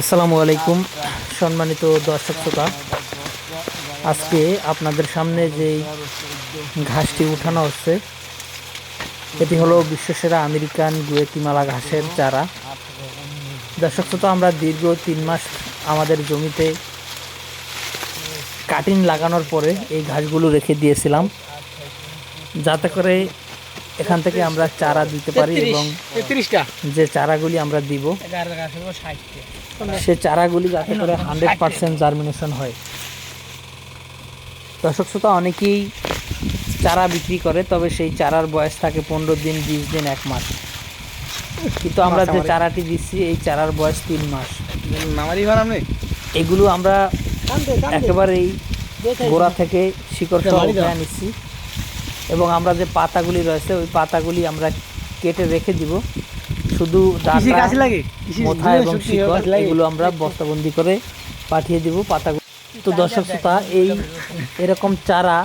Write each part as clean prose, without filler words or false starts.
আসসালামু আলাইকুম সম্মানিত দর্শক শ্রোতা। আজকে আপনাদের সামনে যেই ঘাসটি উঠানো হচ্ছে এটি হলো বিশ্বসেরা আমেরিকান গুয়েতিমালা ঘাসের চারা। দর্শক শ্রোতা, আমরা দীর্ঘ 3 মাস আমাদের জমিতে কাটিং লাগানোর পরে এই ঘাসগুলো রেখে দিয়েছিলাম, যাতে করে এখান থেকে আমরা চারা দিতে পারি এবং যে চারাগুলি আমরা দিব সে চারাগুলি যাতে করে 100% জার্মিনেশন হয়। দর্শক শ্রোতা, অনেকেই চারা বিক্রি করে, তবে সেই চারার বয়স থাকে 15 দিন, 20 দিন, 1 মাস, কিন্তু আমরা যে চারাটি দিচ্ছি এই চারার বয়স 3 মাস। এগুলো আমরা একেবারেই গোড়া থেকে শিকড় সহ উঠায় নিচ্ছি এবং আমরা যে পাতাগুলি রয়েছে ওই পাতাগুলি আমরা কেটে রেখে দিব, শুধু ডাঁটা, মোথা এবং শিকড় এগুলো আমরা বস্তাবন্দি করে পাঠিয়ে দিব পাতাগুলো। তো দর্শক শ্রোতা, এরকম চারা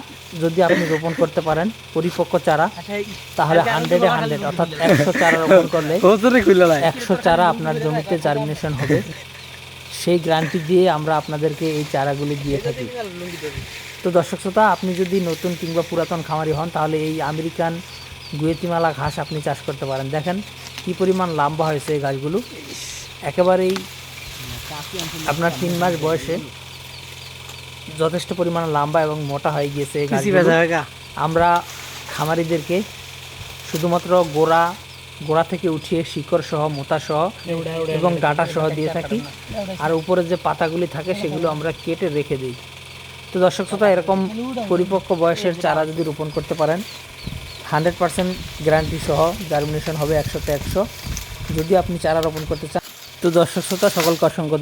যদি আপনি রোপণ করতে পারেন, পরিপক্ক চারা, তাহলে 100-100 অর্থাৎ 100 চারা রোপণ করলে 100 চারা আপনার জমিতে জার্মিনেশন হবে। সেই গ্যারান্টি দিয়ে আমরা আপনাদেরকে এই চারাগুলি দিয়ে থাকি। তো দর্শক শ্রোতা, আপনি যদি নতুন কিংবা পুরাতন খামারি হন তাহলে এই আমেরিকান গুয়েতিমালা ঘাস আপনি চাষ করতে পারেন। দেখেন কি পরিমাণ লম্বা হয়েছে এই গাছগুলো, একেবারেই আপনার 3 মাস বয়সে যথেষ্ট পরিমাণ লম্বা এবং মোটা হয়ে গিয়েছে এই গাছগুলো। আমরা খামারিদেরকে শুধুমাত্র গোড়া থেকে উঠিয়ে শিকড় সহ, মোতা সহ এবং ডাঁটা সহ দিয়ে থাকি, আর উপরে যে পাতাগুলি থাকে সেগুলো আমরা কেটে রেখে দিই। তো দর্শক শ্রোতা, এরকম পরিপক্ক বয়সের চারা যদি রোপণ করতে পারেন 100% গ্যারান্টি সহ জার্মিনেশন হবে 100-100, যদি আপনি চারা রোপণ করতে চান। তো দর্শক শ্রোতা, সকলকে অসংখ্য